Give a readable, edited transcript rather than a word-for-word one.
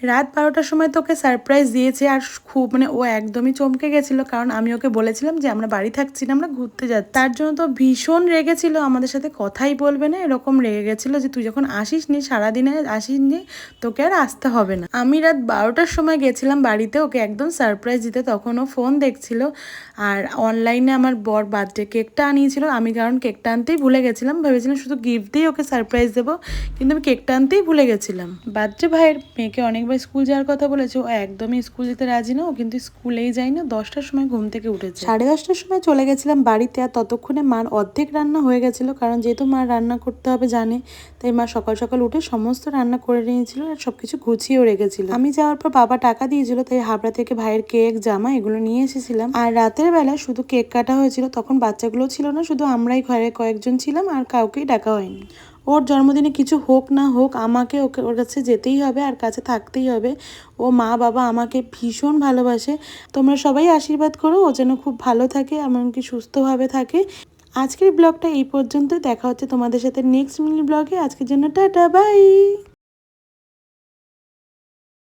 রাত 12টার সময় তোকে সারপ্রাইজ দিয়েছে আর খুব মানে ও একদমই চমকে গেছিলো, কারণ আমি ওকে বলেছিলাম যে আমরা বাড়ি থাকছি না, আমরা ঘুরতে যাচ্ছি। তার জন্য তো ভীষণ রেগেছিল, আমাদের সাথে কথাই বলবে না এরকম রেগে গেছিলো যে তুই যখন আসিস নি, সারাদিনে আসিস নি, তোকে আর আসতে হবে না। আমি রাত 12টার সময় গেছিলাম বাড়িতে ওকে একদম সারপ্রাইজ দিতে, তখন ও ফোন দেখছিল আর অনলাইনে আমার বর বার্থডে কেকটা আনিয়েছিল। আমি কারণ কেকটা আনতেই ভুলে গেছিলাম, ভেবেছিলাম শুধু গিফট দিয়ে ওকে সারপ্রাইজ দেবো, কিন্তু আমি কেকটা আনতেই ভুলে গেছিলাম। বার্থডে ভাইয়ের মেয়েকে অনেকবার স্কুল যাওয়ার কথা বলেছে, ও একদমই স্কুল যেতে রাজি না, ও কিন্তু স্কুলেই যায় না। 10টার সময় ঘুম থেকে উঠেছে, 10:30টার সময় চলে গেছিলাম বাড়িতে, আর ততক্ষণে মার অর্ধেক রান্না হয়ে গেছিলো, কারণ যেহেতু মার রান্না করতে হবে জানে, তাই মা সকাল সকাল উঠে সমস্ত রান্না করে নিয়েছিল আর সবকিছু গুছিয়েও রেখেছিল। আমি যাওয়ার পর বাবা টাকা দিয়েছিল, তাই হাবড়া থেকে ভাইয়ের কেক, জামা এগুলো নিয়ে এসেছিলাম। আর রাতের বেলা শুধু কেক কাটা হয়েছিল, তখন বাচ্চাগুলো ছিল না, শুধু আমরাই ঘরে কয়েকজন ছিলাম আর কাউকেই ডাকা হয়নি। ওর জন্মদিনে কিছু হোক না হোক আমাকে ওর কাছে যেতেই হবে আর কাছে থাকতেই হবে। ও মা বাবা আমাকে ভীষণ ভালোবাসে। তোমরা সবাই আশীর্বাদ করো ও যেন খুব ভালো থাকে, এমনকি সুস্থভাবে থাকে। আজকের ব্লগটা এই পর্যন্ত, দেখা হচ্ছে তোমাদের সাথে নেক্সট মিনি ব্লগে। আজকের জন্য টাটা, বাই।